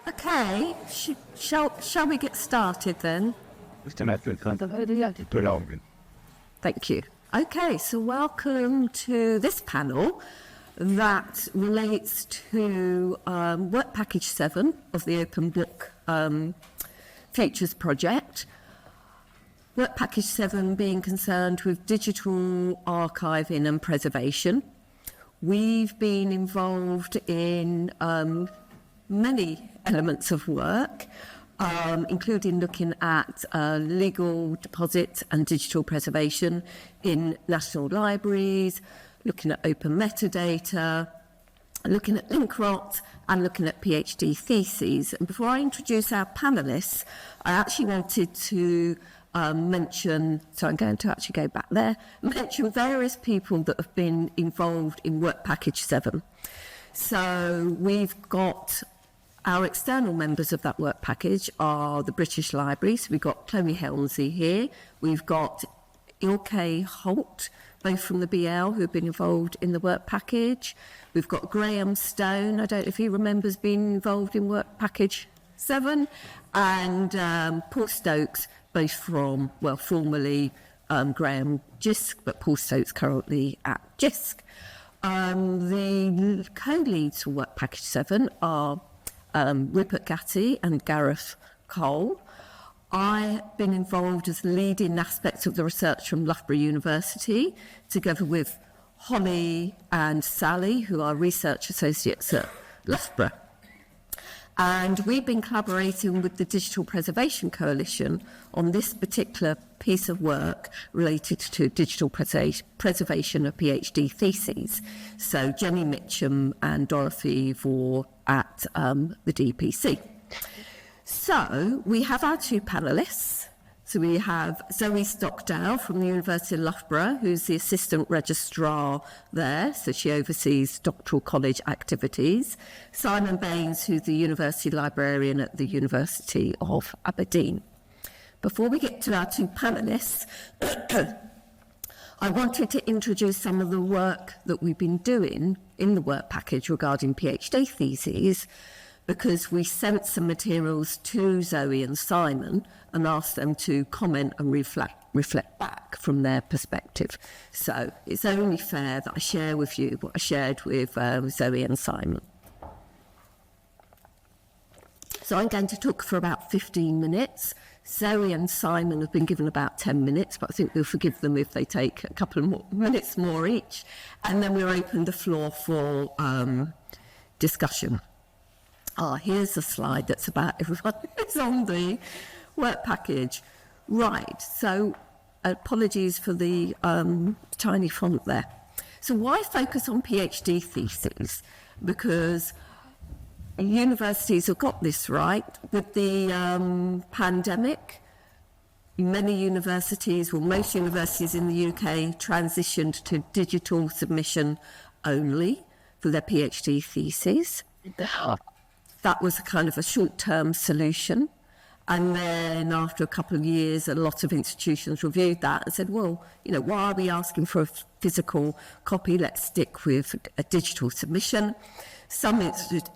Okay, shall we get started then? Thank you. Okay, so welcome to this panel that relates to Work Package 7 of the Open Book Futures project. Work Package 7 being concerned with digital archiving and preservation. We've been involved in many elements of work, including looking at legal deposit and digital preservation in national libraries, looking at open metadata, looking at link rot, and looking at PhD theses. And before I introduce our panellists, I actually wanted to mention various people that have been involved in Work Package 7. So we've got our external members of that work package are the British Library. So we've got Chloe Helmsley here. We've got Ilke Holt, both from the BL, who have been involved in the work package. We've got Graham Stone. I don't know if he remembers being involved in Work Package 7. And Paul Stokes, both from, well, formerly Graham JISC, but Paul Stokes currently at JISC. The co-leads for Work Package 7 are Rupert Gatty and Gareth Cole. I've been involved as leading aspects of the research from Loughborough University, together with Holly and Sally, who are research associates at Loughborough. And we've been collaborating with the Digital Preservation Coalition on this particular piece of work related to digital preservation of PhD theses. So Jenny Mitchum and Dorothy Vore at the DPC. So we have our two panellists. So we have Zoe Stockdale from the University of Loughborough, who's the Assistant Registrar there, so she oversees doctoral college activities. Simon Bains, who's the University Librarian at the University of Aberdeen. Before we get to our two panellists, I wanted to introduce some of the work that we've been doing in the work package regarding PhD theses, because we sent some materials to Zoe and Simon and asked them to comment and reflect back from their perspective. So it's only fair that I share with you what I shared with Zoe and Simon. So I'm going to talk for about 15 minutes. Zoe and Simon have been given about 10 minutes, but I think we'll forgive them if they take a couple of more minutes more each. And then we'll open the floor for discussion. Here's a slide that's about everyone who's on the work package. Right, so apologies for the tiny font there. So why focus on PhD theses? Because universities have got this right. With the pandemic, many universities, well, most universities in the UK transitioned to digital submission only for their PhD theses. That was a kind of a short-term solution. And then after a couple of years, a lot of institutions reviewed that and said, well, you know, why are we asking for a physical copy? Let's stick with a digital submission. Some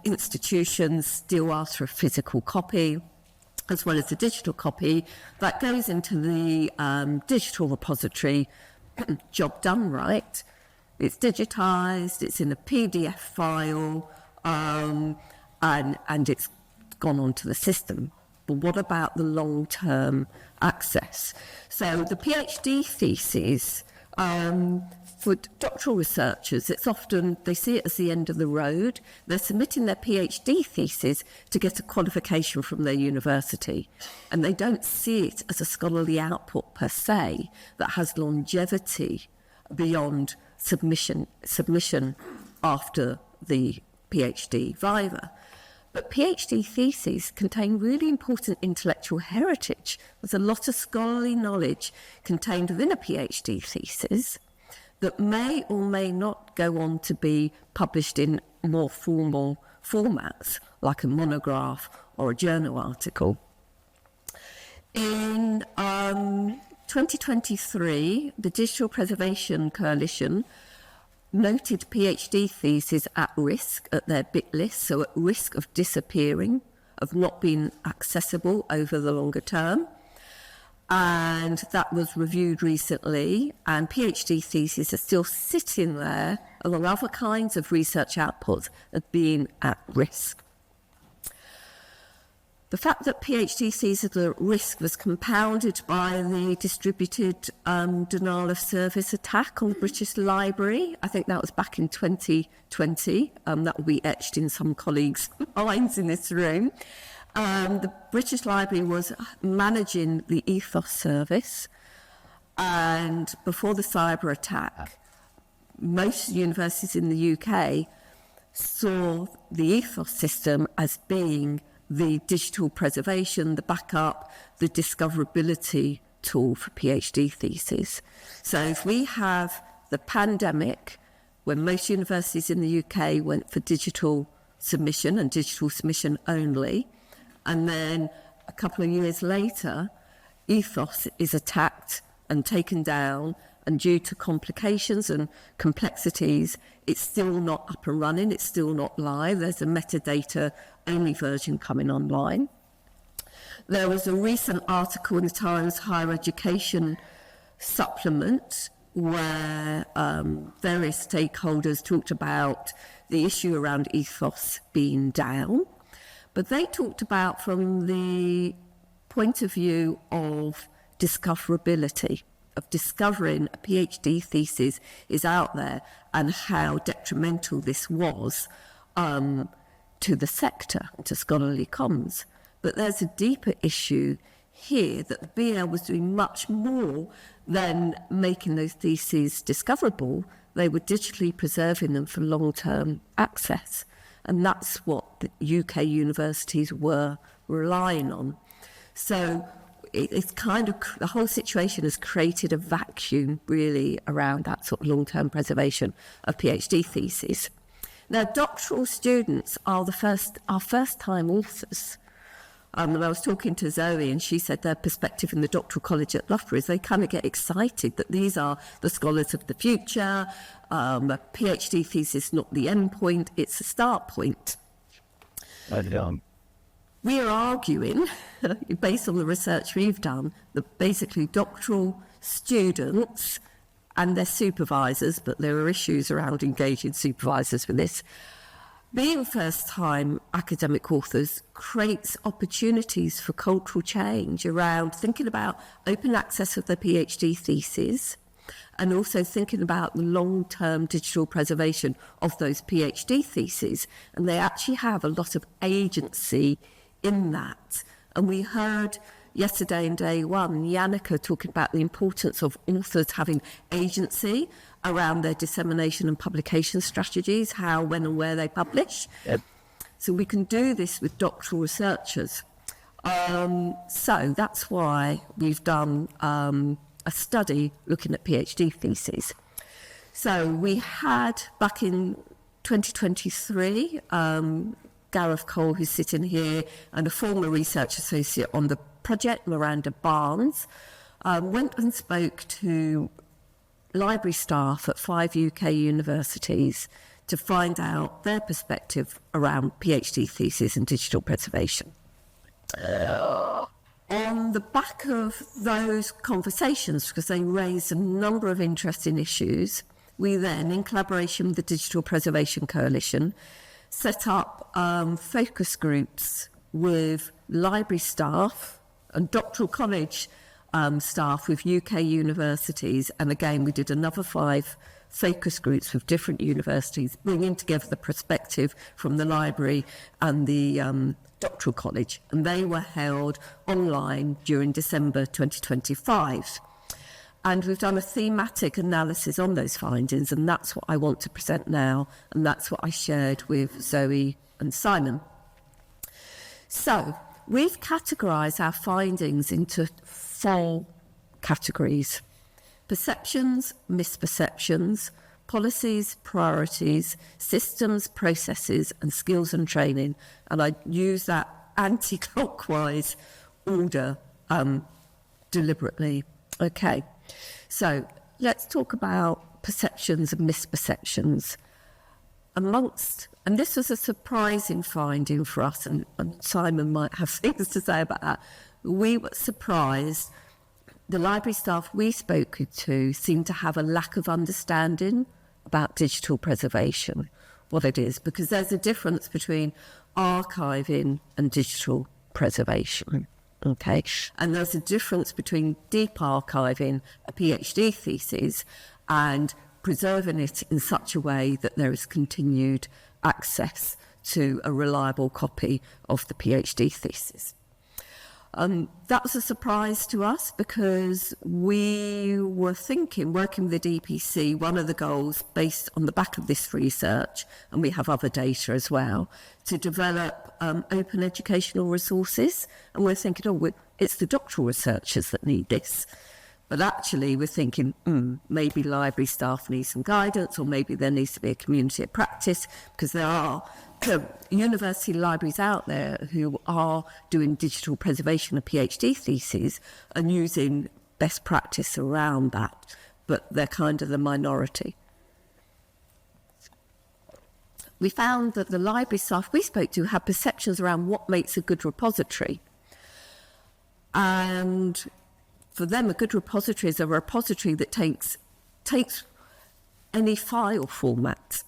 institutions still ask for a physical copy, as well as a digital copy that goes into the digital repository. Job done, right? It's digitized, it's in a PDF file, and it's gone onto the system. But what about the long-term access? So the PhD thesis, for doctoral researchers, it's often, they see it as the end of the road. They're submitting their PhD thesis to get a qualification from their university. And they don't see it as a scholarly output per se that has longevity beyond submission after the PhD viva. But PhD theses contain really important intellectual heritage. There's a lot of scholarly knowledge contained within a PhD thesis that may or may not go on to be published in more formal formats, like a monograph or a journal article. In 2023, the Digital Preservation Coalition noted PhD theses at risk at their bit list, so at risk of disappearing, of not being accessible over the longer term. And that was reviewed recently, and PhD theses are still sitting there, along other kinds of research outputs, as being at risk. The fact that PhD theses are at risk was compounded by the distributed denial of service attack on the British Library. I think that was back in 2020. That will be etched in some colleagues' minds in this room. The British Library was managing the ethos service, and before the cyber attack, most universities in the UK saw the ethos system as being the digital preservation, the backup, the discoverability tool for PhD theses. So if we have the pandemic, when most universities in the UK went for digital submission and digital submission only, and then a couple of years later, ethos is attacked and taken down, and due to complications and complexities, it's still not up and running, it's still not live. There's a metadata-only version coming online. There was a recent article in the Times Higher Education supplement where various stakeholders talked about the issue around ethos being down, but they talked about from the point of view of discoverability, of discovering a PhD thesis is out there and how detrimental this was to the sector, to scholarly comms. But there's a deeper issue here that the BL was doing much more than making those theses discoverable. They were digitally preserving them for long-term access. And that's what the UK universities were relying on. So it's kind of, the whole situation has created a vacuum really around that sort of long-term preservation of PhD theses. Now, doctoral students are first-time authors. And I was talking to Zoe, and she said their perspective in the doctoral college at Loughborough is they kind of get excited that these are the scholars of the future. A PhD thesis is not the end point, it's a start point. We are arguing, based on the research we've done, that basically doctoral students and their supervisors, but there are issues around engaging supervisors with this, being first-time academic authors creates opportunities for cultural change around thinking about open access of their PhD theses and also thinking about the long-term digital preservation of those PhD theses. And they actually have a lot of agency in that. And we heard yesterday in day one, Yannicka talking about the importance of authors having agency around their dissemination and publication strategies, how, when and where they publish. Yep. So we can do this with doctoral researchers. So that's why we've done a study looking at PhD theses. So we had, back in 2023, Gareth Cole, who's sitting here, and a former research associate on the project, Miranda Barnes, went and spoke to library staff at 5 UK universities to find out their perspective around PhD theses and digital preservation. On the back of those conversations, because they raised a number of interesting issues, we then, in collaboration with the Digital Preservation Coalition, set up focus groups with library staff and doctoral college staff with UK universities. And again, we did another 5 focus groups with different universities, bringing together the perspective from the library and the doctoral college. And they were held online during December 2025. And we've done a thematic analysis on those findings, and that's what I want to present now, and that's what I shared with Zoe and Simon. So we've categorised our findings into 4 categories: perceptions, misperceptions, policies, priorities, systems, processes, and skills and training. And I use that anti-clockwise order deliberately. Okay, so let's talk about perceptions and misperceptions. And this was a surprising finding for us, and Simon might have things to say about that. We were surprised the library staff we spoke to seemed to have a lack of understanding about digital preservation, what it is, because there's a difference between archiving and digital preservation, okay? And there's a difference between deep archiving a PhD thesis and preserving it in such a way that there is continued access to a reliable copy of the PhD thesis. That was a surprise to us because we were thinking, working with the DPC, one of the goals based on the back of this research, and we have other data as well, to develop open educational resources. And we're thinking, it's the doctoral researchers that need this. But actually we're thinking, maybe library staff need some guidance, or maybe there needs to be a community of practice, because there are university libraries out there who are doing digital preservation of PhD theses and using best practice around that, but they're kind of the minority. We found that the library staff we spoke to had perceptions around what makes a good repository. And for them, a good repository is a repository that takes any file format.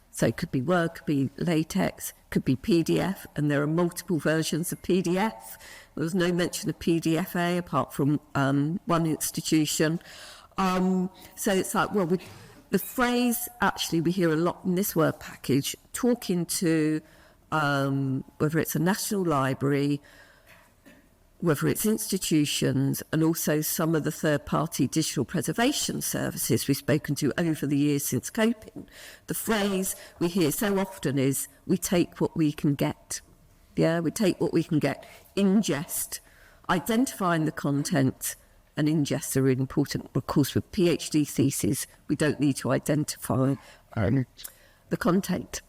So it could be Word, could be LaTeX, could be PDF, and there are multiple versions of PDF. There was no mention of PDFA apart from one institution. So it's like, the phrase, actually, we hear a lot in this word package, talking to whether it's a national library, whether it's institutions, and also some of the third-party digital preservation services we've spoken to over the years since Copim. The phrase we hear so often is, we take what we can get. Yeah, we take what we can get. Ingest, identifying the content, and ingest are really important. Of course, with PhD theses, we don't need to identify the content.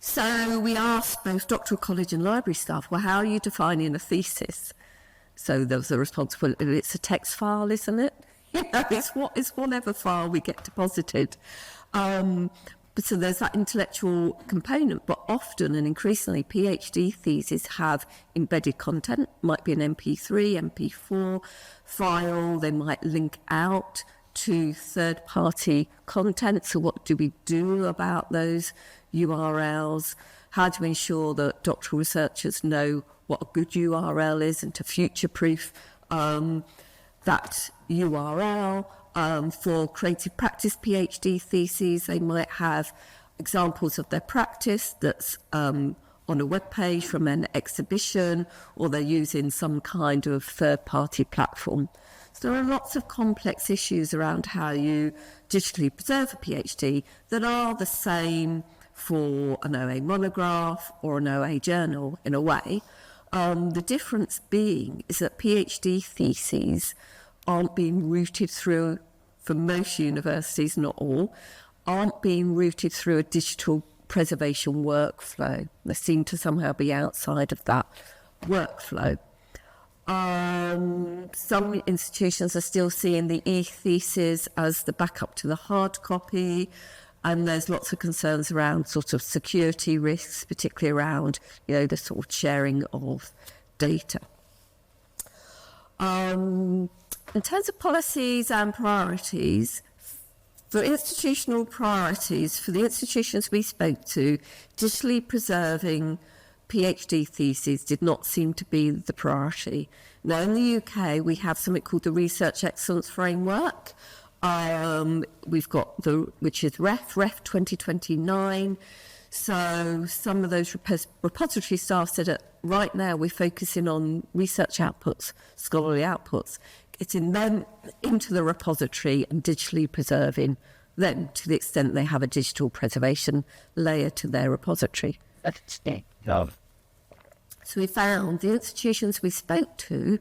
So we asked both doctoral college and library staff, well, how are you defining a thesis? So there was a response, well, it's a text file, isn't it? You know, it's whatever file we get deposited. But so there's that intellectual component, but often and increasingly PhD theses have embedded content, might be an MP3, MP4 file, they might link out to third-party content. So what do we do about those URLs? How do we ensure that doctoral researchers know what a good URL is and to future-proof that URL? For creative practice PhD theses, they might have examples of their practice that's on a web page from an exhibition, or they're using some kind of third-party platform. So there are lots of complex issues around how you digitally preserve a PhD that are the same for an OA monograph or an OA journal in a way. The difference being is that PhD theses aren't being routed through, for most universities, not all, aren't being routed through a digital preservation workflow. They seem to somehow be outside of that workflow. Some institutions are still seeing the e-thesis as the backup to the hard copy, and there's lots of concerns around sort of security risks, particularly around, the sort of sharing of data. In terms of policies and priorities, for institutional priorities, for the institutions we spoke to, digitally preserving PhD theses did not seem to be the priority. Now, in the UK, we have something called the Research Excellence Framework. We've got which is REF 2029. So some of those repository staff said that right now we're focusing on research outputs, scholarly outputs, getting them into the repository and digitally preserving them to the extent they have a digital preservation layer to their repository. So we found the institutions we spoke to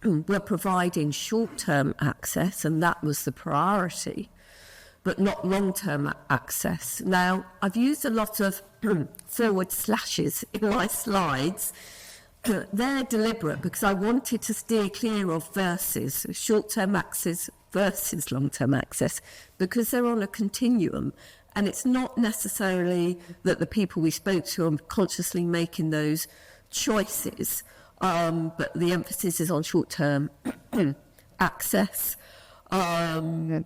were providing short-term access, and that was the priority, but not long-term access. Now, I've used a lot of forward slashes in my slides. they're deliberate because I wanted to steer clear of versus short-term access versus long-term access, because they're on a continuum, and it's not necessarily that the people we spoke to are consciously making those choices, but the emphasis is on short-term access. There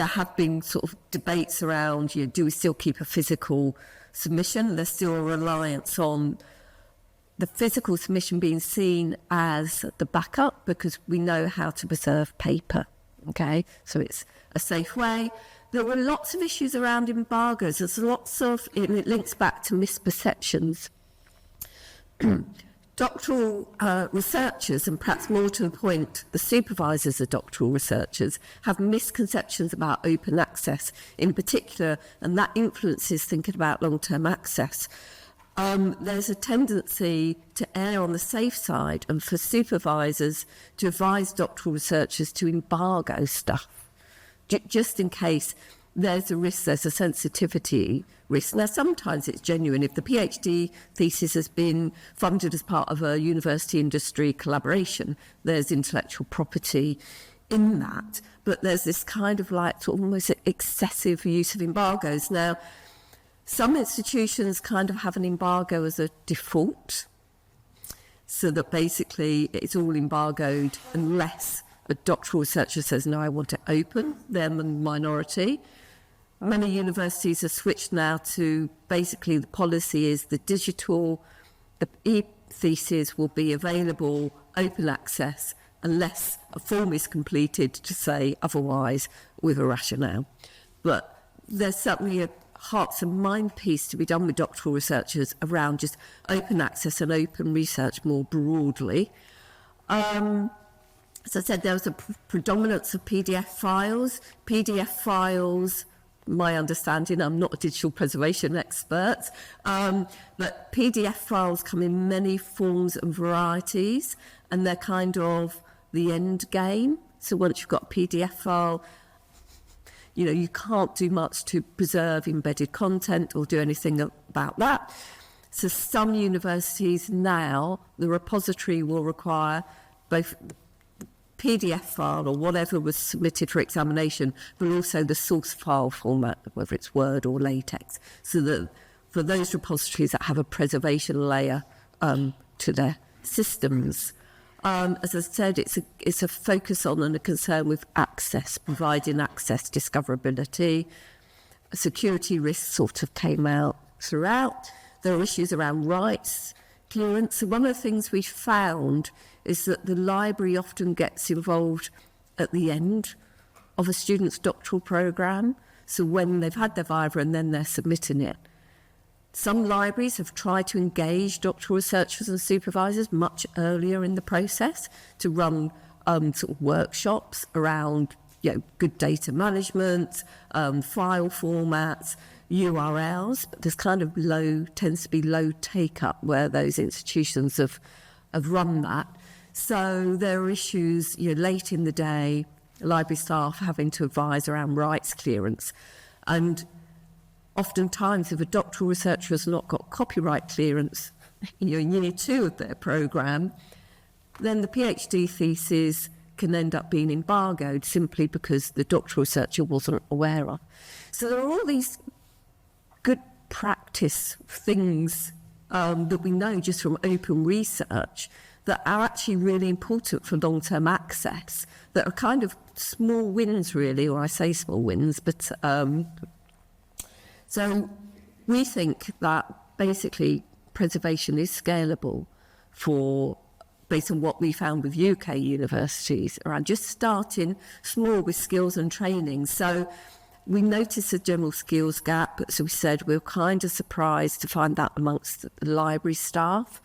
have been sort of debates around, do we still keep a physical submission? There's still a reliance on the physical submission being seen as the backup, because we know how to preserve paper, okay? So it's a safe way. There were lots of issues around embargoes. There's lots of, it links back to misperceptions. Doctoral researchers, and perhaps more to the point, the supervisors of doctoral researchers, have misconceptions about open access in particular, and that influences thinking about long-term access. There's a tendency to err on the safe side and for supervisors to advise doctoral researchers to embargo stuff, just in case there's a risk, there's a sensitivity risk. Now, sometimes it's genuine. If the PhD thesis has been funded as part of a university-industry collaboration, there's intellectual property in that. But there's this kind of like sort of almost excessive use of embargoes. Now, some institutions kind of have an embargo as a default, so that basically it's all embargoed unless a doctoral researcher says, no, I want it open. They're the minority. Many universities have switched now to basically the policy is the e-thesis will be available open access unless a form is completed to say otherwise with a rationale. But there's certainly a hearts and mind piece to be done with doctoral researchers around just open access and open research more broadly. As I said, there was a predominance of PDF files. PDF files, my understanding, I'm not a digital preservation expert, but PDF files come in many forms and varieties, and they're kind of the end game. So once you've got a PDF file, you can't do much to preserve embedded content or do anything about that. So some universities now, the repository will require both PDF file or whatever was submitted for examination, but also the source file format, whether it's Word or LaTeX, so that for those repositories that have a preservation layer to their systems. As I said, it's a focus on and a concern with access, providing access, discoverability. Security risks sort of came out throughout. There are issues around rights, clearance. So one of the things we found is that the library often gets involved at the end of a student's doctoral programme. So when they've had their viva and then they're submitting it. Some libraries have tried to engage doctoral researchers and supervisors much earlier in the process to run sort of workshops around good data management, file formats, URLs. But there's kind of tends to be low take-up where those institutions have run that. So there are issues late in the day, library staff having to advise around rights clearance. And oftentimes, if a doctoral researcher has not got copyright clearance in year 2 of their programme, then the PhD thesis can end up being embargoed simply because the doctoral researcher wasn't aware of. So there are all these good practice things that we know just from open research that are actually really important for long-term access, that are kind of small wins, really, or I say small wins, but so we think that basically preservation is scalable based on what we found with UK universities around just starting small with skills and training. So we noticed a general skills gap, so we said we were kind of surprised to find that amongst the library staff.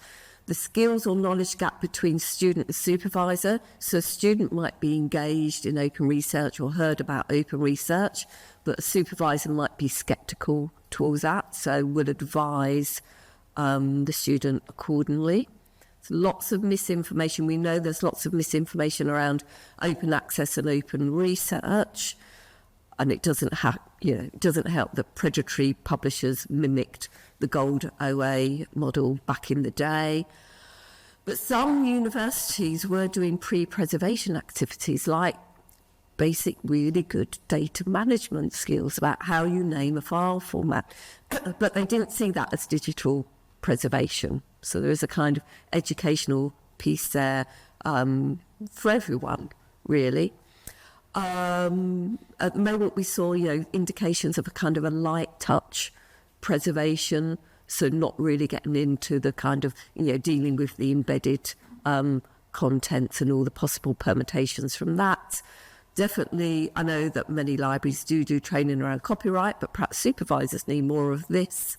The skills or knowledge gap between student and supervisor. So a student might be engaged in open research or heard about open research, but a supervisor might be sceptical towards that, so would advise the student accordingly. So lots of misinformation. We know there's lots of misinformation around open access and open research, and it doesn't help that predatory publishers mimicked the gold OA model back in the day. But some universities were doing pre-preservation activities like basic, really good data management skills about how you name a file format. But they didn't see that as digital preservation. So there is a kind of educational piece there for everyone, really. At the moment we saw, indications of a kind of a light touch preservation, so not really getting into the kind of, dealing with the embedded contents and all the possible permutations from that. Definitely, I know that many libraries do training around copyright, but perhaps supervisors need more of this.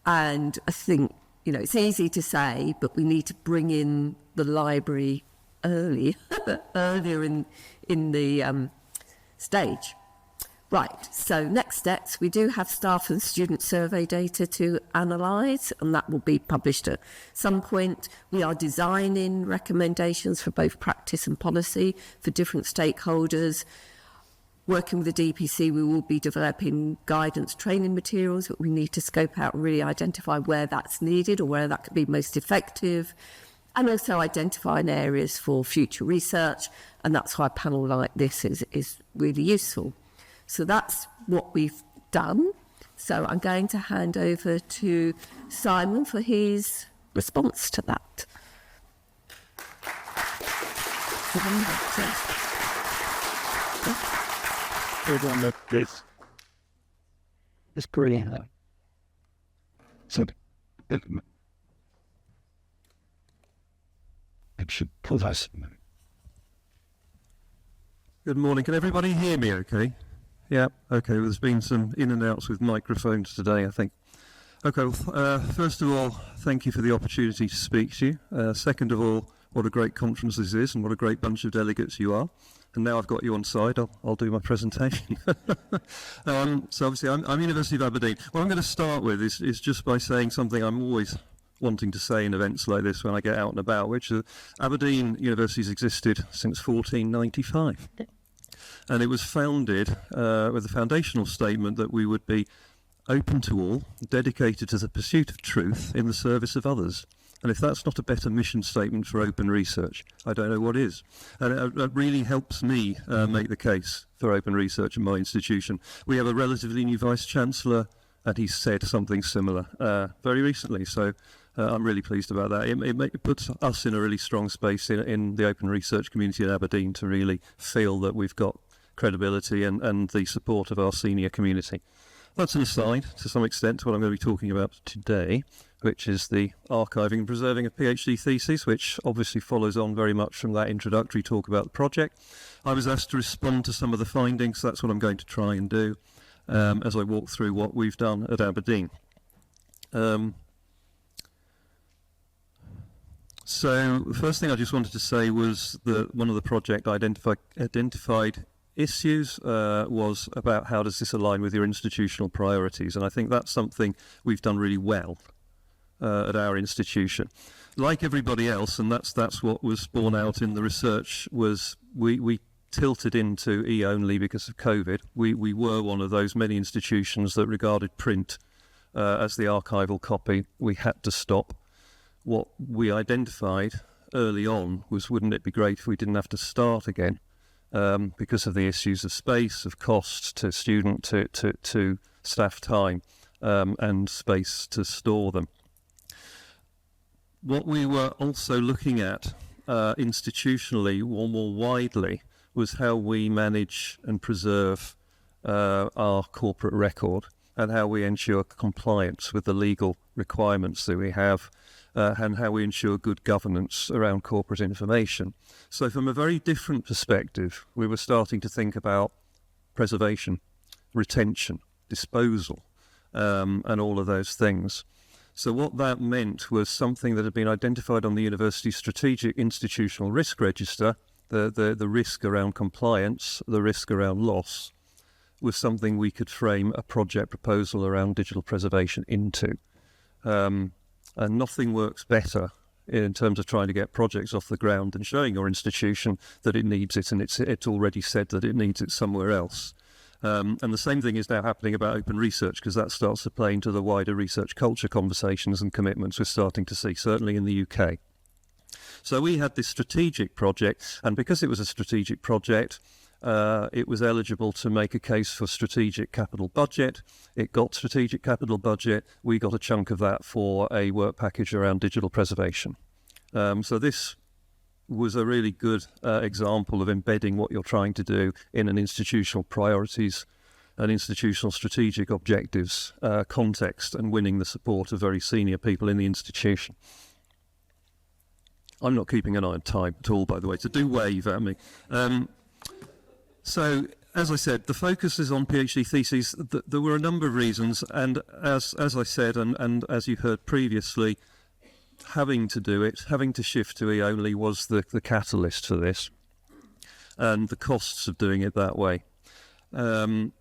And I think, it's easy to say, but we need to bring in the library earlier in the stage. Right, so next steps, we do have staff and student survey data to analyse, and that will be published at some point. We are designing recommendations for both practice and policy for different stakeholders. Working with the DPC, we will be developing guidance training materials, but we need to scope out and really identify where that's needed or where that could be most effective, and also identifying areas for future research, and that's why a panel like this is really useful. So that's what we've done. So I'm going to hand over to Simon for his response to that. It's brilliant. So, I should pull us. Good morning. Can everybody hear me okay? Yeah, okay. Well, there's been some in and outs with microphones today, I think. Okay, well, first of all, thank you for the opportunity to speak to you. Second of all, what a great conference this is and what a great bunch of delegates you are. And now I've got you on side, I'll do my presentation. So obviously I'm University of Aberdeen. What I'm going to start with is just by saying something I'm always wanting to say in events like this when I get out and about, which is Aberdeen University has existed since 1495. And it was founded with a foundational statement that we would be open to all, dedicated to the pursuit of truth in the service of others. And if that's not a better mission statement for open research, I don't know what is. And it really helps me make the case for open research in my institution. We have a relatively new Vice-Chancellor, and he said something similar very recently. So I'm really pleased about that. It puts us in a really strong space in the open research community in Aberdeen to really feel that we've got credibility and the support of our senior community. That's an aside, to some extent, to what I'm going to be talking about today, which is the archiving and preserving a PhD thesis, which obviously follows on very much from that introductory talk about the project. I was asked to respond to some of the findings, so that's what I'm going to try and do as I walk through what we've done at Aberdeen. So the first thing I just wanted to say was that one of the project identified issues was about how does this align with your institutional priorities, and I think that's something we've done really well at our institution. Like everybody else, and that's what was borne out in the research, was we tilted into e-only because of COVID. We were one of those many institutions that regarded print as the archival copy. We had to stop. What we identified early on was, wouldn't it be great if we didn't have to start again? Because of the issues of space, of cost to student, to staff time, and space to store them. What we were also looking at institutionally, or more widely, was how we manage and preserve our corporate record and how we ensure compliance with the legal requirements that we have, and how we ensure good governance around corporate information. So from a very different perspective, we were starting to think about preservation, retention, disposal, and all of those things. So what that meant was something that had been identified on the university's strategic institutional risk register, the risk around compliance, the risk around loss, was something we could frame a project proposal around digital preservation into. And nothing works better in terms of trying to get projects off the ground than showing your institution that it needs it, and it's already said that it needs it somewhere else. And the same thing is now happening about open research, because that starts to play into the wider research culture conversations and commitments we're starting to see, certainly in the UK. So we had this strategic project, and because it was a strategic project, it was eligible to make a case for strategic capital budget. It got strategic capital budget. We got a chunk of that for a work package around digital preservation. So this was a really good example of embedding what you're trying to do in an institutional priorities and institutional strategic objectives context, and winning the support of very senior people in the institution. I'm not keeping an eye on time at all, by the way, so do wave at me. So, as I said, the focus is on PhD theses. There were a number of reasons, and as I said, and as you heard previously, having to shift to e-only was the catalyst for this, and the costs of doing it that way. And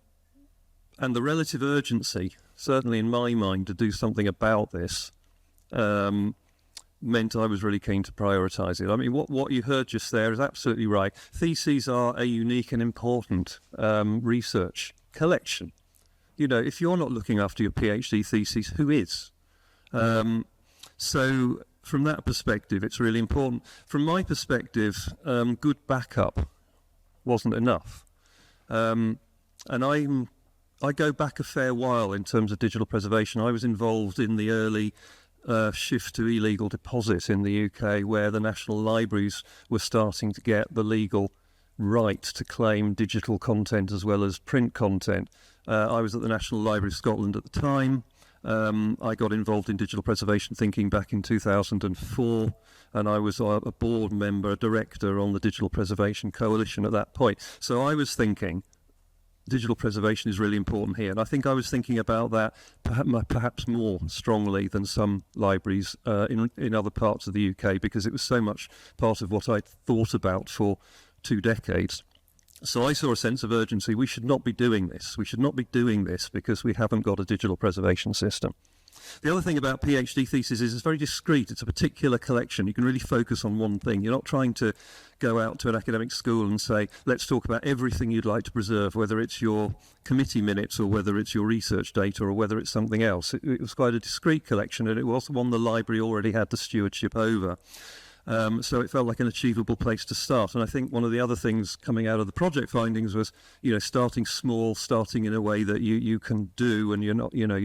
the relative urgency, certainly in my mind, to do something about this, meant I was really keen to prioritise it. I mean, what you heard just there is absolutely right. Theses are a unique and important research collection. You know, if you're not looking after your PhD thesis, who is? So from that perspective, it's really important. From my perspective, good backup wasn't enough. And I go back a fair while in terms of digital preservation. I was involved in the early shift to illegal deposit in the UK, where the national libraries were starting to get the legal right to claim digital content as well as print content. I was at the National Library of Scotland at the time. I got involved in digital preservation thinking back in 2004, and I was a board member, a director on the Digital Preservation Coalition at that point. So I was thinking digital preservation is really important here, and I think I was thinking about that perhaps more strongly than some libraries in other parts of the UK, because it was so much part of what I'd thought about for 2 decades. So I saw a sense of urgency. We should not be doing this. We should not be doing this because we haven't got a digital preservation system. The other thing about PhD thesis is it's very discrete. It's a particular collection. You can really focus on one thing. You're not trying to go out to an academic school and say, let's talk about everything you'd like to preserve, whether it's your committee minutes or whether it's your research data or whether it's something else. It was quite a discrete collection, and it was one the library already had the stewardship over. So it felt like an achievable place to start. And I think one of the other things coming out of the project findings was, starting small, starting in a way that you can do, and you're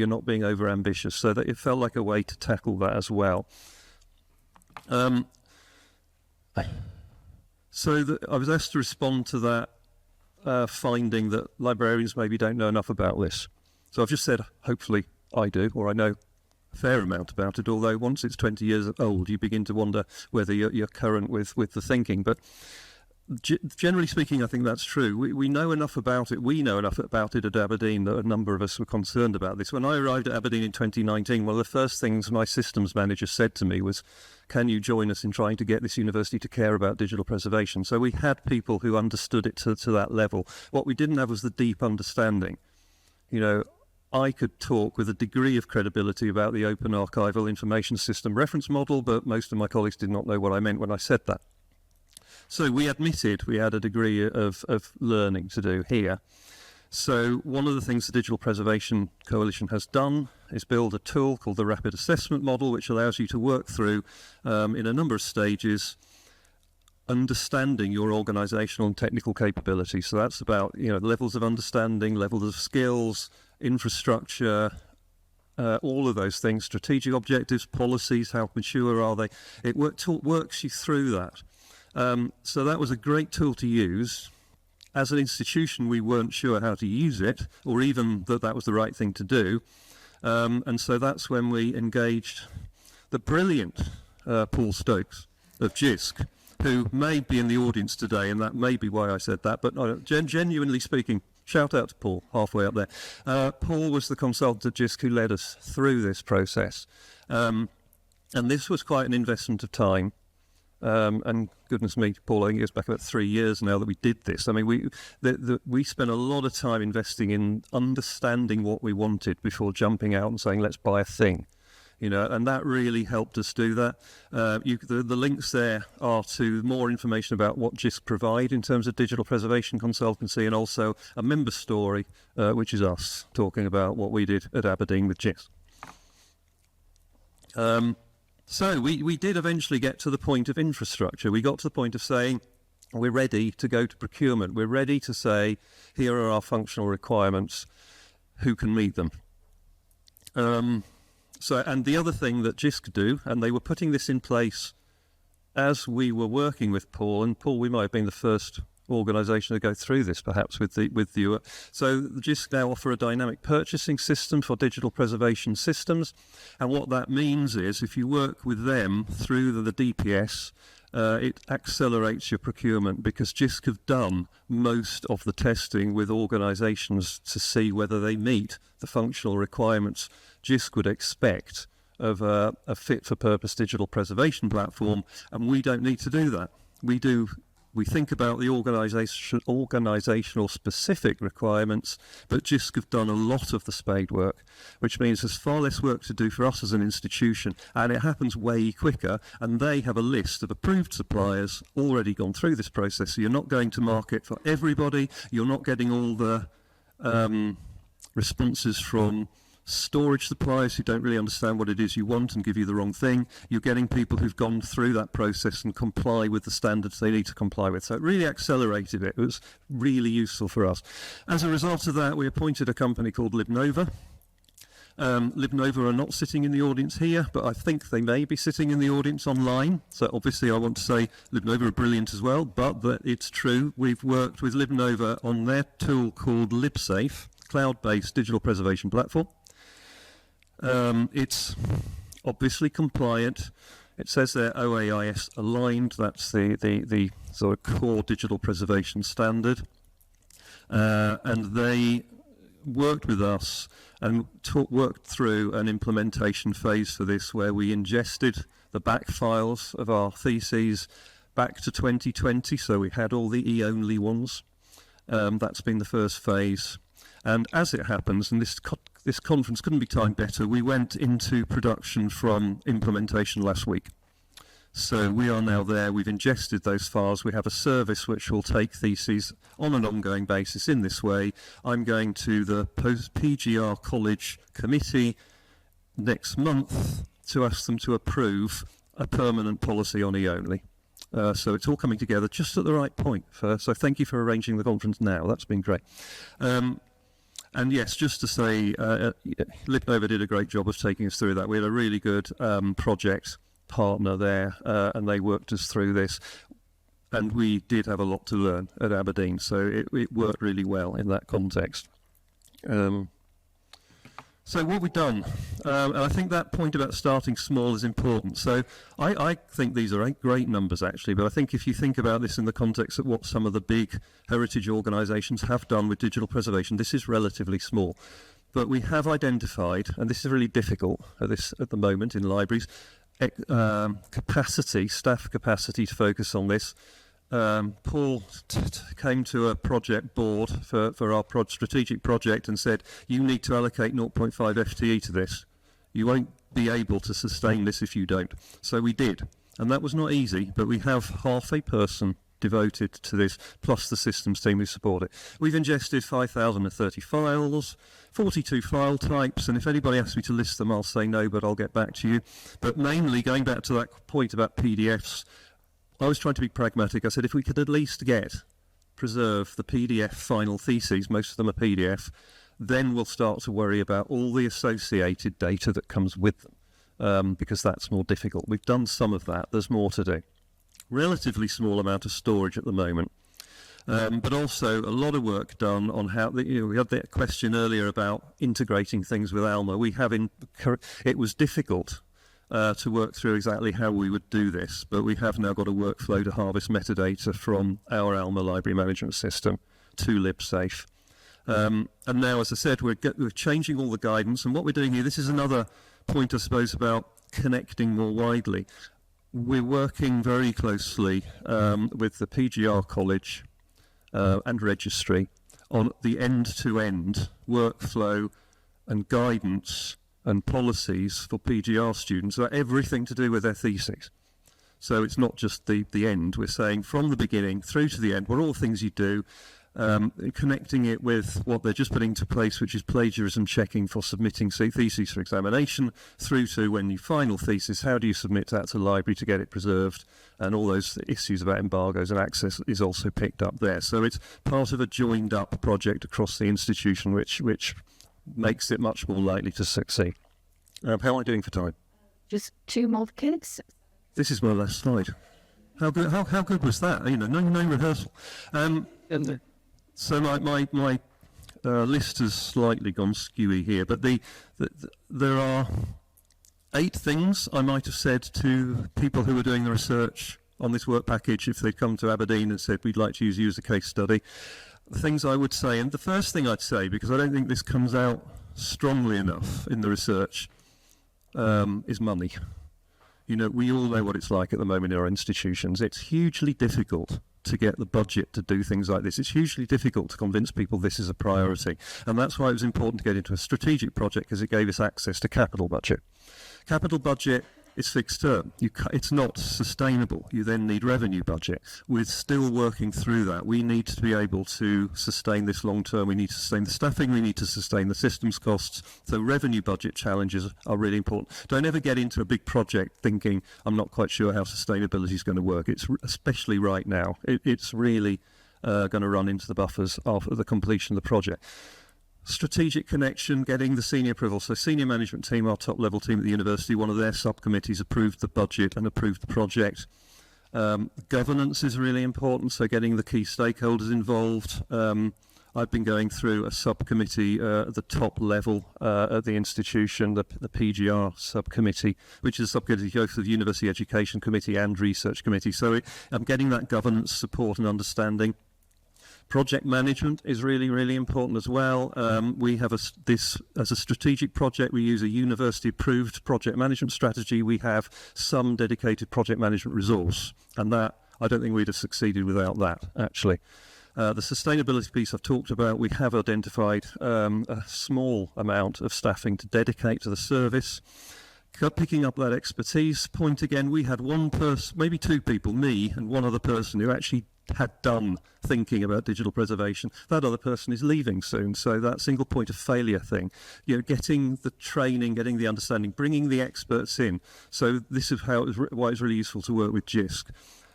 not being over ambitious. So that it felt like a way to tackle that as well. I was asked to respond to that finding that librarians maybe don't know enough about this. So I've just said, hopefully I do, or I know a fair amount about it, although once it's 20 years old, you begin to wonder whether you're current with the thinking. But generally speaking, I think that's true. We know enough about it. We know enough about it at Aberdeen that a number of us were concerned about this. When I arrived at Aberdeen in 2019, one of the first things my systems manager said to me was, can you join us in trying to get this university to care about digital preservation? So we had people who understood it to that level. What we didn't have was the deep understanding. I could talk with a degree of credibility about the Open Archival Information System reference model, but most of my colleagues did not know what I meant when I said that. So we admitted we had a degree of learning to do here. So one of the things the Digital Preservation Coalition has done is build a tool called the Rapid Assessment Model, which allows you to work through, in a number of stages, understanding your organisational and technical capability. So that's about levels of understanding, levels of skills, infrastructure, all of those things, strategic objectives, policies, how mature are they. It works you through that. So that was a great tool to use. As an institution, we weren't sure how to use it, or even that was the right thing to do. And so that's when we engaged the brilliant Paul Stokes of JISC, who may be in the audience today, and that may be why I said that, but genuinely speaking, shout out to Paul, halfway up there. Paul was the consultant at JISC who led us through this process. And this was quite an investment of time. And goodness me, Paul, I think it goes back about 3 years now that we did this. I mean, we spent a lot of time investing in understanding what we wanted before jumping out and saying, let's buy a thing. And that really helped us do that. The links there are to more information about what JISC provide in terms of digital preservation consultancy, and also a member story, which is us talking about what we did at Aberdeen with JISC. So we did eventually get to the point of infrastructure. We got to the point of saying, we're ready to go to procurement. We're ready to say, here are our functional requirements. Who can meet them? And the other thing that JISC do, and they were putting this in place as we were working with Paul, and Paul, we might have been the first organisation to go through this, perhaps with you. So the JISC now offer a dynamic purchasing system for digital preservation systems, and what that means is if you work with them through the DPS, it accelerates your procurement, because JISC have done most of the testing with organisations to see whether they meet the functional requirements JISC would expect of a fit-for-purpose digital preservation platform, and we don't need to do that. We think about the organisational specific requirements, but JISC have done a lot of the spade work, which means there's far less work to do for us as an institution, and it happens way quicker, and they have a list of approved suppliers already gone through this process, so you're not going to market for everybody, you're not getting all the responses from storage suppliers who don't really understand what it is you want and give you the wrong thing. You're getting people who've gone through that process and comply with the standards they need to comply with. So it really accelerated it. It was really useful for us. As a result of that, we appointed a company called LibNova. LibNova are not sitting in the audience here, but I think they may be sitting in the audience online. So obviously I want to say LibNova are brilliant as well, but it's true. We've worked with LibNova on their tool called LibSafe, cloud-based digital preservation platform. It's obviously compliant. It says they're OAIS aligned. That's the sort of core digital preservation standard. And they worked with us and worked through an implementation phase for this, where we ingested the back files of our theses back to 2020. So we had all the e-only ones. That's been the first phase. And as it happens, and this conference couldn't be timed better, we went into production from implementation last week. So we are now there, we've ingested those files, we have a service which will take theses on an ongoing basis in this way. I'm going to the PGR College Committee next month to ask them to approve a permanent policy on e-only. So it's all coming together just at the right point. So thank you for arranging the conference now, that's been great. And yes, just to say, LibNova did a great job of taking us through that. We had a really good project partner there, and they worked us through this. And we did have a lot to learn at Aberdeen, so it worked really well in that context. So what we've done, and I think that point about starting small is important. So I think these are great numbers actually, but I think if you think about this in the context of what some of the big heritage organisations have done with digital preservation, this is relatively small. But we have identified, and this is really difficult at the moment in libraries, staff capacity to focus on this. Paul came to a project board for our strategic project and said, you need to allocate 0.5 FTE to this. You won't be able to sustain this if you don't. So we did. And that was not easy, but we have half a person devoted to this, plus the systems team who support it. We've ingested 5,030 files, 42 file types, and if anybody asks me to list them, I'll say no, but I'll get back to you. But mainly, going back to that point about PDFs, I was trying to be pragmatic. I said if we could at least preserve the PDF final theses, most of them are PDF, then we'll start to worry about all the associated data that comes with them, because that's more difficult. We've done some of that. There's more to do. Relatively small amount of storage at the moment, but also a lot of work done on how we had that question earlier about integrating things with Alma. It was difficult to work through exactly how we would do this, but we have now got a workflow to harvest metadata from our Alma library management system to LibSafe. And now, as I said, we're changing all the guidance, and what we're doing here, this is another point, I suppose, about connecting more widely. We're working very closely with the PGR College and Registry on the end-to-end workflow and guidance and policies for PGR students, so everything to do with their theses. So it's not just the end. We're saying from the beginning through to the end, what are all the things you do, connecting it with what they're just putting into place, which is plagiarism checking for submitting theses for examination, through to when you final thesis, how do you submit that to the library to get it preserved, and all those issues about embargoes and access is also picked up there. So it's part of a joined up project across the institution, which makes it much more likely to succeed. How am I doing for time? Just 2 more kids. This is my last slide. How good was that? You know, no rehearsal. So my list has slightly gone skewy here, but there are 8 things I might have said to people who were doing the research on this work package if they'd come to Aberdeen and said, we'd like to use you as a case study. The things I would say, and the first thing I'd say, because I don't think this comes out strongly enough in the research, is money. You know, we all know what it's like at the moment in our institutions. It's hugely difficult to get the budget to do things like this. It's hugely difficult to convince people this is a priority. And that's why it was important to get into a strategic project, because it gave us access to capital budget. Capital budget is fixed term. It's not sustainable. You then need revenue budget. We're still working through that. We need to be able to sustain this long term. We need to sustain the staffing. We need to sustain the systems costs. So revenue budget challenges are really important. Don't ever get into a big project thinking, I'm not quite sure how sustainability is going to work. It's especially right now. It's really going to run into the buffers after the completion of the project. Strategic connection, getting the senior approval. So senior management team, our top level team at the university, one of their subcommittees approved the budget and approved the project. Governance is really important, so getting the key stakeholders involved. I've been going through a subcommittee at the top level at the institution, the PGR subcommittee, which is a subcommittee both of the University Education Committee and Research Committee. So I'm getting that governance support and understanding. Project management is really, really important as well. We have this as a strategic project. We use a university-approved project management strategy. We have some dedicated project management resource, and that I don't think we'd have succeeded without that, actually. The sustainability piece I've talked about, we have identified a small amount of staffing to dedicate to the service. Picking up that expertise point again, we had one person, maybe 2 people, me and one other person who actually had done thinking about digital preservation. That other person is leaving soon, so that single point of failure thing, you know, getting the training, getting the understanding, bringing the experts in. So this is why it's really useful to work with JISC.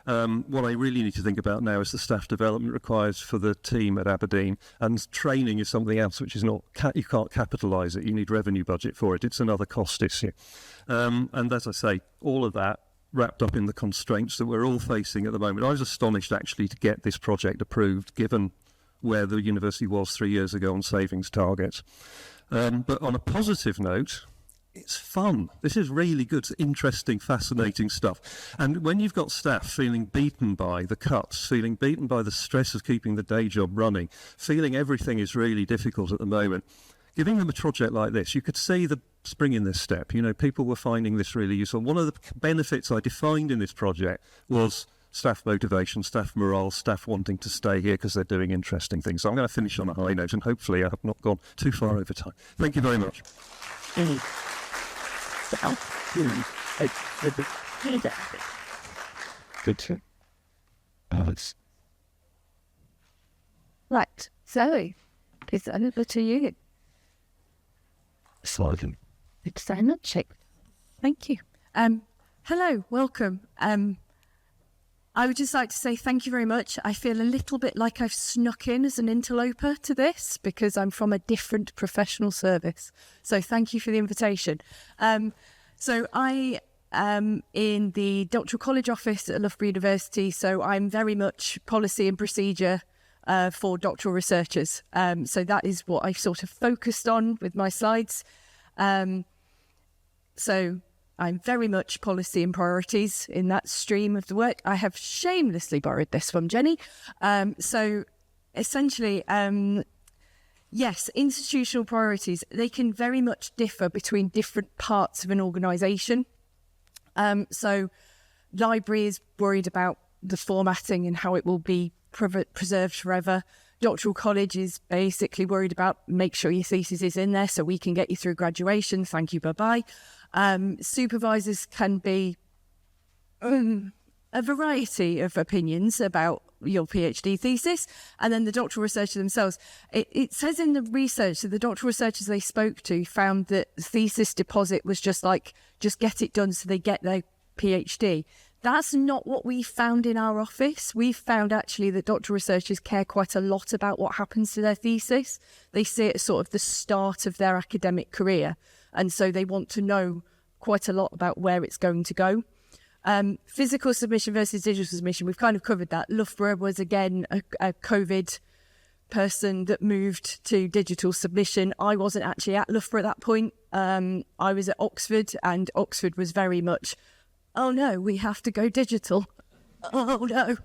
What I really need to think about now is the staff development required for the team at Aberdeen, and training is something else which is not, you can't capitalise it, you need revenue budget for it, it's another cost issue. And as I say, all of that wrapped up in the constraints that we're all facing at the moment. I was astonished actually to get this project approved, given where the university was 3 years ago on savings targets. But on a positive note, it's fun. This is really good, interesting, fascinating stuff. And when you've got staff feeling beaten by the cuts, feeling beaten by the stress of keeping the day job running, feeling everything is really difficult at the moment, giving them a project like this, you could see the spring in this step. You know, people were finding this really useful. One of the benefits I defined in this project was staff motivation, staff morale, staff wanting to stay here because they're doing interesting things. So I'm going to finish on a high note, and hopefully I have not gone too far over time. Thank you very much. Good. Right, Zoe, it's over to you. Slide. Thanks so much. Thank you. Hello, welcome. I would just like to say thank you very much. I feel a little bit like I've snuck in as an interloper to this because I'm from a different professional service. So thank you for the invitation. So I am in the Doctoral College office at Loughborough University. So I'm very much policy and procedure for doctoral researchers. So that is what I've sort of focused on with my slides. So I'm very much policy and priorities in that stream of the work. I have shamelessly borrowed this from Jenny. So essentially, yes, institutional priorities, they can very much differ between different parts of an organisation. So library is worried about the formatting and how it will be preserved forever. Doctoral college is basically worried about make sure your thesis is in there so we can get you through graduation. Thank you, bye-bye. Supervisors can be a variety of opinions about your PhD thesis, and then the doctoral researchers themselves. It says in the research that the doctoral researchers they spoke to found that thesis deposit was just get it done so they get their PhD. That's not what we found in our office. We found actually that doctoral researchers care quite a lot about what happens to their thesis. They see it as sort of the start of their academic career, and so they want to know quite a lot about where it's going to go. Physical submission versus digital submission, we've kind of covered that. Loughborough was, again, a COVID person that moved to digital submission. I wasn't actually at Loughborough at that point. I was at Oxford, and Oxford was very much, oh no, we have to go digital. Oh no.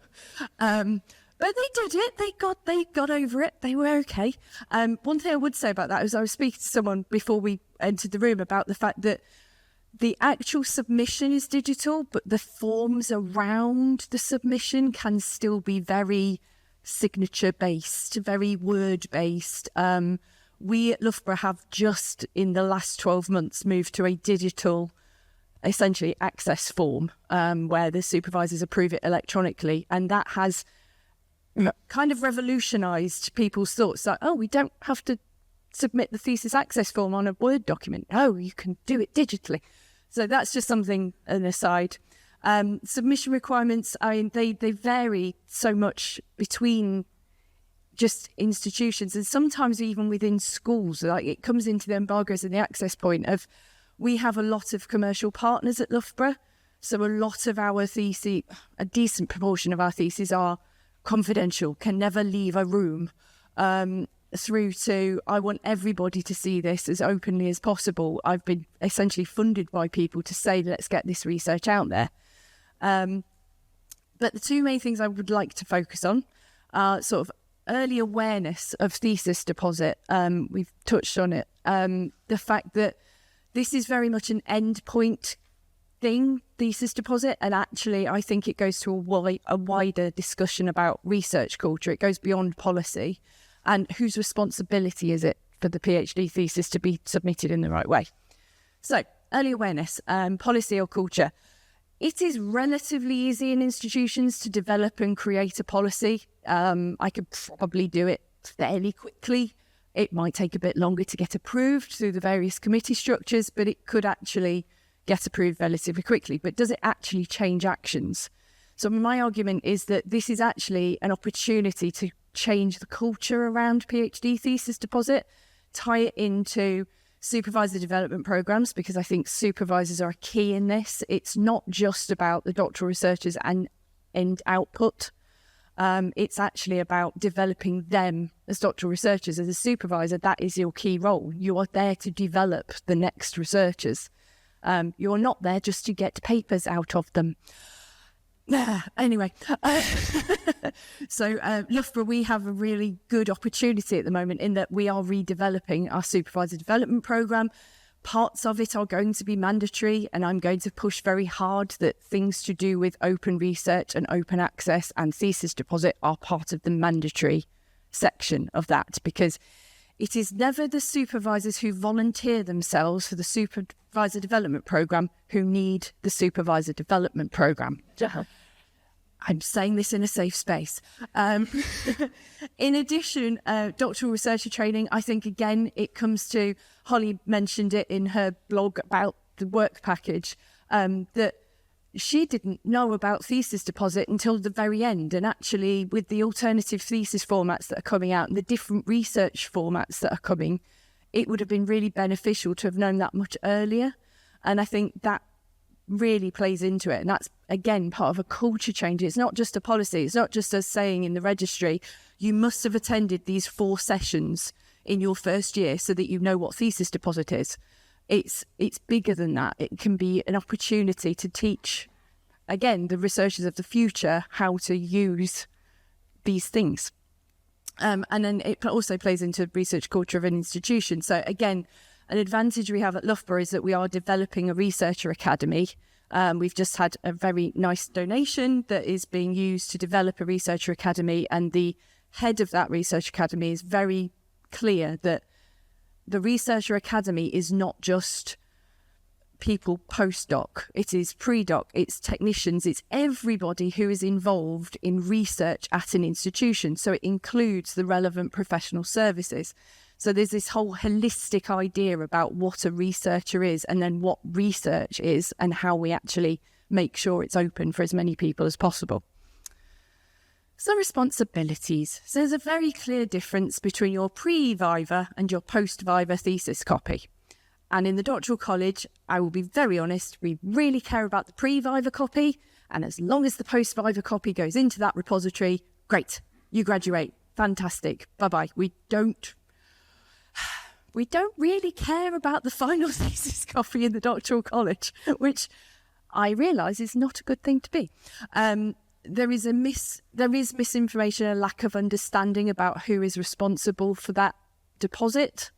But they did it. They got over it. They were okay. One thing I would say about that is I was speaking to someone before we entered the room about the fact that the actual submission is digital, but the forms around the submission can still be very signature-based, very word-based. We at Loughborough have just in the last 12 months moved to a digital, essentially, access form where the supervisors approve it electronically. And that has kind of revolutionised people's thoughts. Like, oh, we don't have to submit the thesis access form on a Word document. No, you can do it digitally. So that's just something, an aside. Submission requirements, I mean, they vary so much between just institutions and sometimes even within schools. Like, it comes into the embargoes and the access point of, we have a lot of commercial partners at Loughborough. So a lot of our theses, a decent proportion of our theses are confidential, can never leave a room, through to, I want everybody to see this as openly as possible. I've been essentially funded by people to say, let's get this research out there. But the two main things I would like to focus on are sort of early awareness of thesis deposit. We've touched on it. The fact that this is very much an endpoint thing, thesis deposit, and actually I think it goes to a wider discussion about research culture. It goes beyond policy. And whose responsibility is it for the PhD thesis to be submitted in the right way? So, early awareness, policy or culture. It is relatively easy in institutions to develop and create a policy. I could probably do it fairly quickly. It might take a bit longer to get approved through the various committee structures, but it could actually get approved relatively quickly. But does it actually change actions? So my argument is that this is actually an opportunity to change the culture around PhD thesis deposit, tie it into supervisor development programs, because I think supervisors are key in this. It's not just about the doctoral researchers and end output. It's actually about developing them as doctoral researchers. As a supervisor, that is your key role. You are there to develop the next researchers. You're not there just to get papers out of them. Anyway, so Loughborough, we have a really good opportunity at the moment in that we are redeveloping our supervisor development programme. Parts of it are going to be mandatory, and I'm going to push very hard that things to do with open research and open access and thesis deposit are part of the mandatory section of that, because it is never the supervisors who volunteer themselves for the supervisor development programme who need the supervisor development programme. I'm saying this in a safe space. In addition, doctoral researcher training, I think, again, it comes to, Holly mentioned it in her blog about the work package, that she didn't know about thesis deposit until the very end. And actually, with the alternative thesis formats that are coming out and the different research formats that are coming, it would have been really beneficial to have known that much earlier. And I think that really plays into it. And that's, again, part of a culture change. It's not just a policy. It's not just us saying in the registry, you must have attended these 4 sessions in your first year so that you know what thesis deposit is. It's bigger than that. It can be an opportunity to teach, again, the researchers of the future how to use these things. And then it also plays into research culture of an institution. So again, an advantage we have at Loughborough is that we are developing a researcher academy. We've just had a very nice donation that is being used to develop a researcher academy, and the head of that research academy is very clear that the researcher academy is not just people postdoc, it is pre-doc, it's technicians, it's everybody who is involved in research at an institution. So it includes the relevant professional services. So there's this whole holistic idea about what a researcher is, and then what research is, and how we actually make sure it's open for as many people as possible. So responsibilities. So there's a very clear difference between your pre-viva and your post-viva thesis copy. And in the doctoral college, I will be very honest, we really care about the pre-viva copy. And as long as the post-viva copy goes into that repository, great, you graduate, fantastic, bye-bye. We don't really care about the final thesis copy in the doctoral college, which I realise is not a good thing to be. There is misinformation, a lack of understanding about who is responsible for that deposit.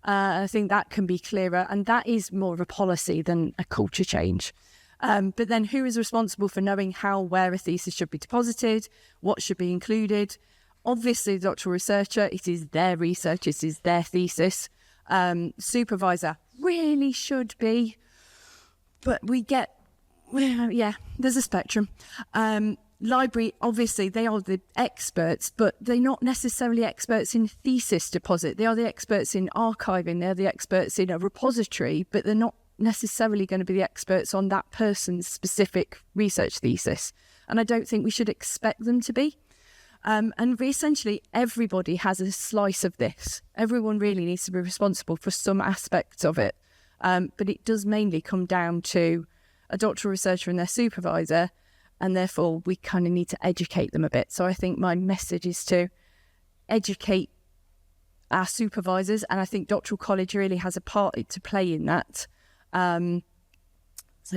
I think that can be clearer, and that is more of a policy than a culture change. But then who is responsible for knowing how, where a thesis should be deposited, what should be included? Obviously, the doctoral researcher, it is their research, it is their thesis. Supervisor really should be, but there's a spectrum. Library, obviously, they are the experts, but they're not necessarily experts in thesis deposit. They are the experts in archiving, they're the experts in a repository, but they're not necessarily going to be the experts on that person's specific research thesis. And I don't think we should expect them to be. And essentially, everybody has a slice of this. Everyone really needs to be responsible for some aspects of it. But it does mainly come down to a doctoral researcher and their supervisor, and therefore we kind of need to educate them a bit. So I think my message is to educate our supervisors, and I think doctoral college really has a part to play in that. So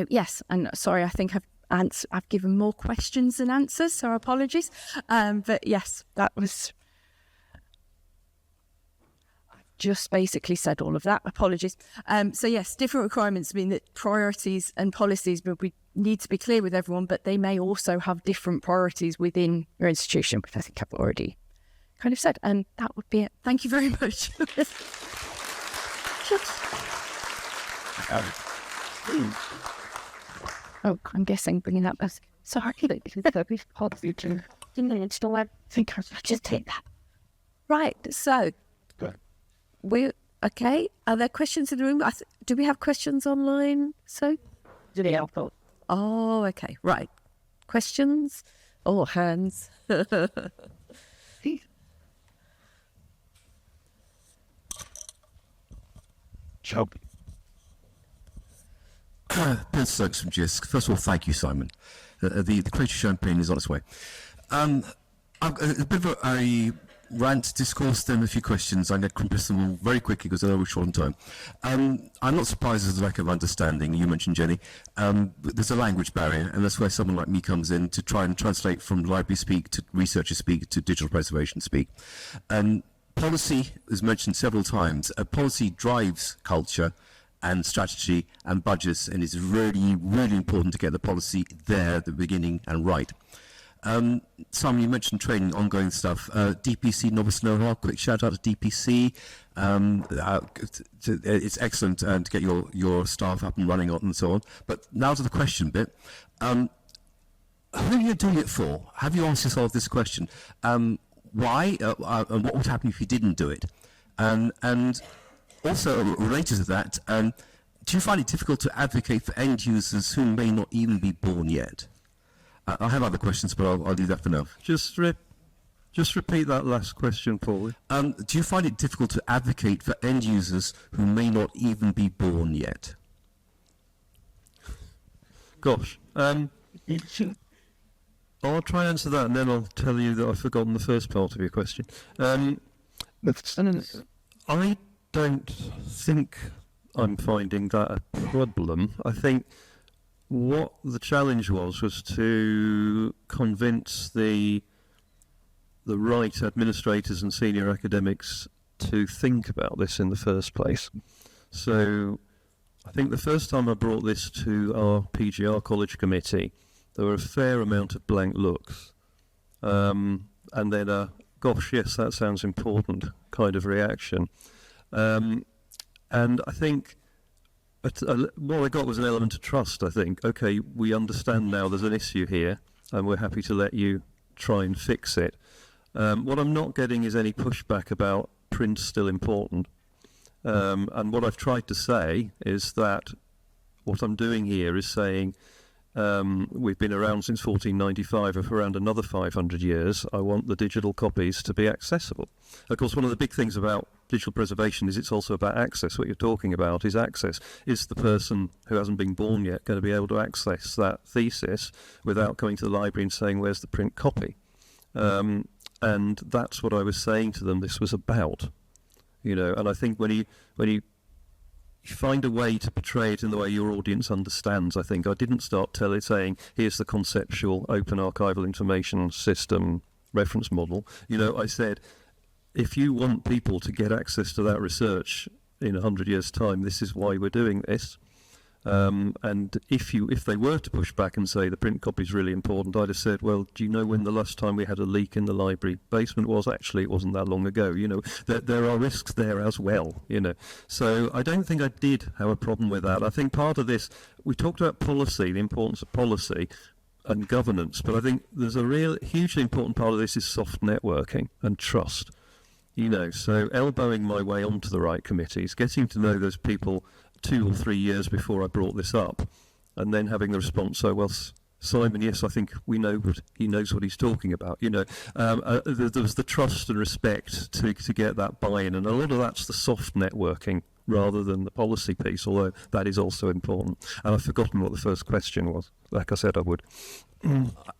yes, and sorry, I think I've given more questions than answers, so apologies. But yes, that was... just basically said all of that. Apologies. So yes, different requirements mean that priorities and policies we need to be clear with everyone, but they may also have different priorities within your institution, which I think I've already kind of said. And that would be it. Thank you very much. Oh, I'm guessing bringing that back. Sorry. I think I'll just take that. Right. So we're okay. Are there questions in the room? Do we have questions online? So, oh, okay, right. Questions or hands? Job. Bill Stokes from GISC. First of all, thank you, Simon. The Creative Champagne is on its way. I've got a bit of a rant, discourse, then a few questions. I'm going to compress them all very quickly because I know we're short on time. I'm not surprised there's a lack of understanding. You mentioned, Jenny. There's a language barrier, and that's where someone like me comes in to try and translate from library speak to researcher speak to digital preservation speak. And policy is mentioned several times. Policy drives culture and strategy and budgets, and it's really, really important to get the policy there at the beginning and right. Simon, you mentioned training, ongoing stuff. DPC, Novice Know-How, quick shout out to DPC. It's excellent to get your staff up and running on and so on. But now to the question bit. Who are you doing it for? Have you asked yourself this question? Why? And what would happen if you didn't do it? And also related to that, do you find it difficult to advocate for end users who may not even be born yet? I have other questions, but I'll leave that for now. Just repeat that last question, Paul. Do you find it difficult to advocate for end users who may not even be born yet? Gosh. I'll try and answer that, and then I'll tell you that I've forgotten the first part of your question. I don't think I'm finding that a problem. I think what the challenge was to convince the right administrators and senior academics to think about this in the first place. So I think the first time I brought this to our PGR College Committee, there were a fair amount of blank looks. And then gosh, yes, that sounds important kind of reaction. And I think what I got was an element of trust, I think. Okay, we understand now there's an issue here, and we're happy to let you try and fix it. What I'm not getting is any pushback about print's still important. And what I've tried to say is that what I'm doing here is saying we've been around since 1495, and for around another 500 years, I want the digital copies to be accessible. Of course, one of the big things about digital preservation is it's also about access. What you're talking about is access. Is the person who hasn't been born yet going to be able to access that thesis without going to the library and saying, where's the print copy? And that's what I was saying to them this was about. You know, and I think when you find a way to portray it in the way your audience understands, I think I didn't start saying, here's the conceptual open archival information system reference model. You know, I said, if you want people to get access to that research in 100 years' time, this is why we're doing this. And if they were to push back and say the print copy is really important, I'd have said, well, do you know when the last time we had a leak in the library basement was? Actually, it wasn't that long ago. You know, there are risks there as well, you know. So I don't think I did have a problem with that. I think part of this, we talked about policy, the importance of policy and governance, but I think there's a real hugely important part of this is soft networking and trust. You know, so elbowing my way onto the right committees, getting to know those people 2 or 3 years before I brought this up, and then having the response, so, well, Simon, yes, I think we know he knows what he's talking about. You know, there was the trust and respect to get that buy-in, and a lot of that's the soft networking rather than the policy piece, although that is also important. And I've forgotten what the first question was. Like I said, I would.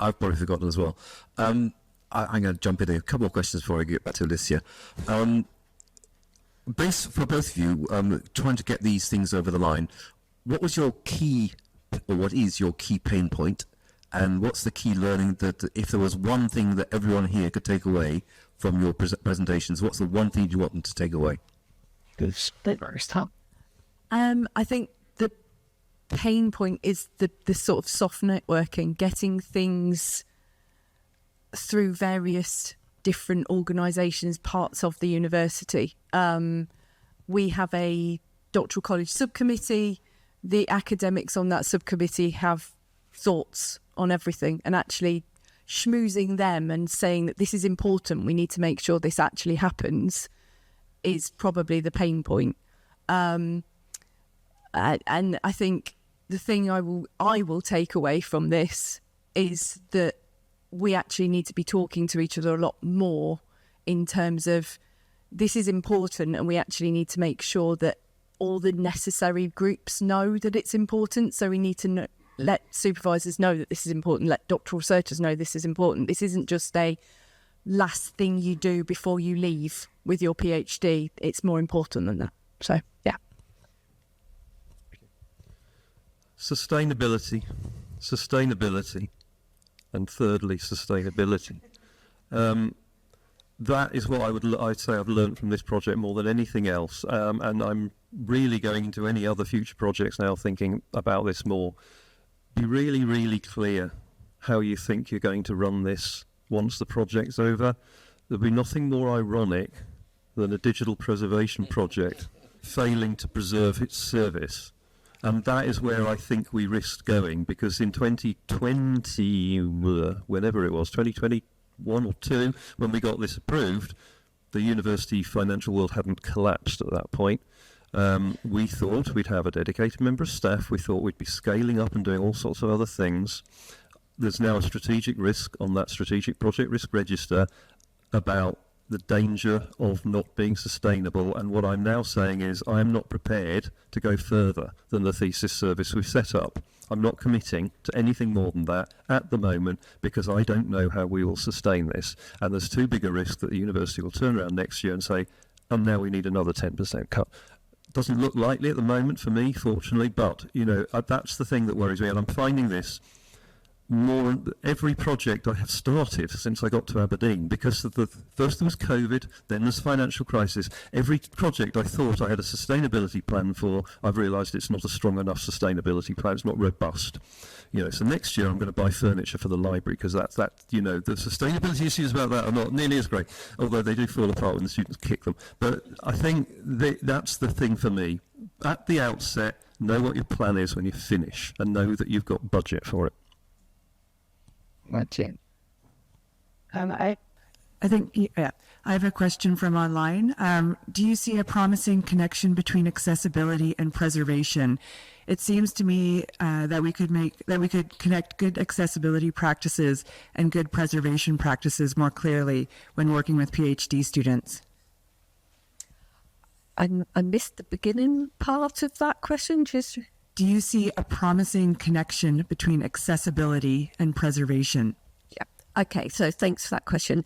I've probably forgotten as well. I'm going to jump in a couple of questions before I get back to Alicia. For both of you, trying to get these things over the line, what was your key, or what is your key pain point, and what's the key learning that, if there was one thing that everyone here could take away from your presentations, what's the one thing you want them to take away? Good. I think the pain point is the sort of soft networking, getting things through various different organisations, parts of the university. We have a doctoral college subcommittee. The academics on that subcommittee have thoughts on everything, and actually schmoozing them and saying that this is important, we need to make sure this actually happens, is probably the pain point. And I think the thing I will take away from this is that we actually need to be talking to each other a lot more in terms of this is important, and we actually need to make sure that all the necessary groups know that it's important. So we need to let supervisors know that this is important, let doctoral researchers know this is important. This isn't just a last thing you do before you leave with your PhD. It's more important than that. So, yeah. Sustainability, and thirdly, sustainability. That is what I'd say I've learned from this project more than anything else. And I'm really going into any other future projects now thinking about this more. Be really, really clear how you think you're going to run this once the project's over. There'll be nothing more ironic than a digital preservation project failing to preserve its service. And that is where I think we risked going, because in 2020, whenever it was, 2021 or 2, when we got this approved, the university financial world hadn't collapsed at that point. We thought we'd have a dedicated member of staff. We thought we'd be scaling up and doing all sorts of other things. There's now a strategic risk on that strategic project risk register about the danger of not being sustainable, and what I'm now saying is I am not prepared to go further than the thesis service we've set up. I'm not committing to anything more than that at the moment, because I don't know how we will sustain this, and there's too big a risk that the university will turn around next year and say, and now we need another 10% cut. Doesn't look likely at the moment for me, fortunately, but you know, that's the thing that worries me, and I'm finding this more every project I have started since I got to Aberdeen, because of the first there was COVID, then there's financial crisis. Every project I thought I had a sustainability plan for, I've realised it's not a strong enough sustainability plan. It's not robust. You know, so next year I'm going to buy furniture for the library, because that you know, the sustainability issues about that are not nearly as great, although they do fall apart when the students kick them. But I think that's the thing for me. At the outset, Know what your plan is when you finish, and know that you've got budget for it. That's it. I think, yeah, I have a question from online. Do you see a promising connection between accessibility and preservation? It seems to me that we could connect good accessibility practices and good preservation practices more clearly when working with PhD students. I missed the beginning part of that question. Just Do you see a promising connection between accessibility and preservation? yeah. Okay. So thanks for that question.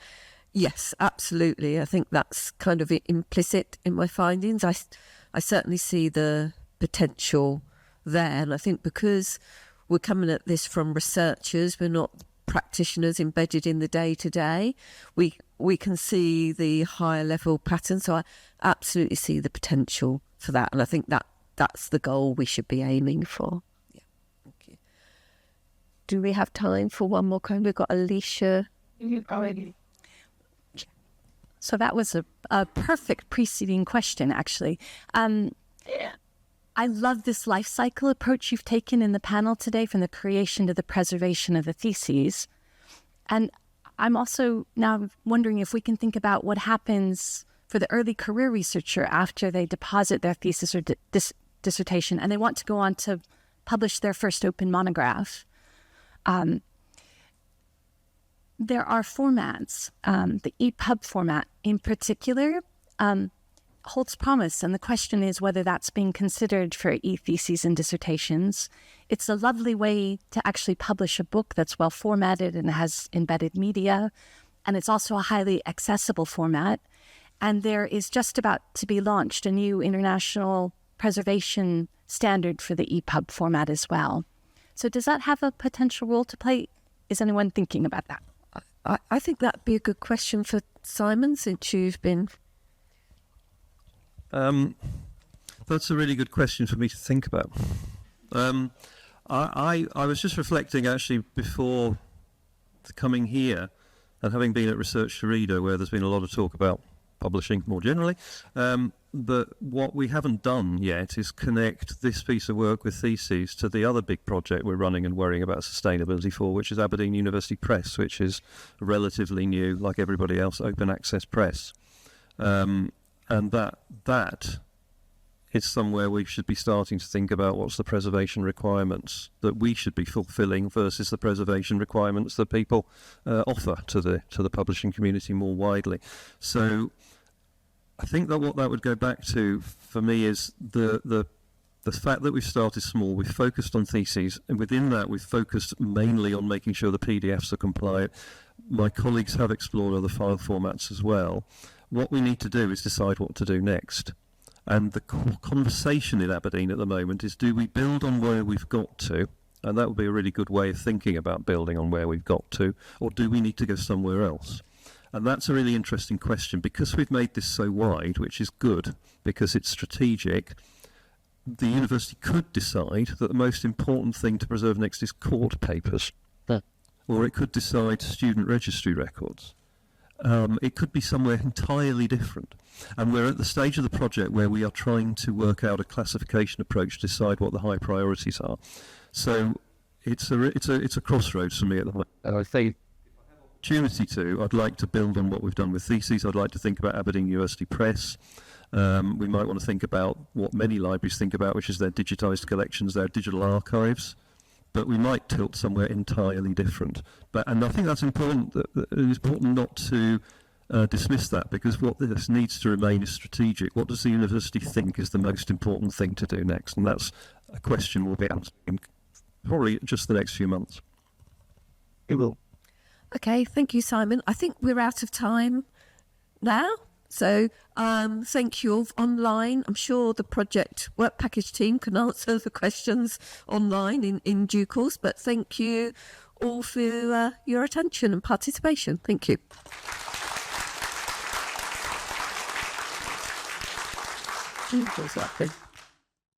Yes, absolutely. I think that's kind of implicit in my findings. I certainly see the potential there, and I think because we're coming at this from researchers, we're not practitioners embedded in the day-to-day, we can see the higher level patterns. So I absolutely see the potential for that, and I think that's the goal we should be aiming for. Yeah, thank you. Do we have time for one more question? We've got Alicia. So that was a perfect preceding question, actually. I love this life cycle approach you've taken in the panel today, from the creation to the preservation of the theses. And I'm also now wondering if we can think about what happens for the early career researcher after they deposit their thesis or dissertation and they want to go on to publish their first open monograph. There are formats, the EPUB format in particular, holds promise, and the question is whether that's being considered for e-theses and dissertations. It's a lovely way to actually publish a book that's well formatted and has embedded media, and it's also a highly accessible format. And there is just about to be launched a new international preservation standard for the EPUB format as well. So does that have a potential role to play? Is anyone thinking about that? I think that'd be a good question for Simon, since you've been... That's a really good question for me to think about. I was just reflecting actually before coming here, and having been at Research to Reader, where there's been a lot of talk about publishing more generally, but what we haven't done yet is connect this piece of work with theses to the other big project we're running and worrying about sustainability for, which is Aberdeen University Press, which is relatively new, like everybody else, open access press. And that is somewhere we should be starting to think about what's the preservation requirements that we should be fulfilling versus the preservation requirements that people offer to the publishing community more widely. So I think that what that would go back to for me is the fact that we've started small, we've focused on theses, and within that we've focused mainly on making sure the PDFs are compliant. My colleagues have explored other file formats as well. What we need to do is decide what to do next. And the conversation in Aberdeen at the moment is, do we build on where we've got to? And that would be a really good way of thinking about building on where we've got to. Or do we need to go somewhere else? And that's a really interesting question, because we've made this so wide, which is good, because it's strategic. The university could decide that the most important thing to preserve next is court papers. Or it could decide student registry records. It could be somewhere entirely different. And we're at the stage of the project where we are trying to work out a classification approach to decide what the high priorities are. So it's a crossroads for me at the moment. I think Opportunity to, I'd like to build on what we've done with theses. I'd like to think about Aberdeen University Press. We might want to think about what many libraries think about, which is their digitised collections, their digital archives. But we might tilt somewhere entirely different. And I think that's important. It's important not to dismiss that, because what this needs to remain is strategic. What does the university think is the most important thing to do next? And that's a question we'll be answering probably just the next few months. it will. Okay, thank you, Simon. I think we're out of time now. So thank you all online. I'm sure the project work package team can answer the questions online in due course. But thank you all for your attention and participation. Thank you. Exactly.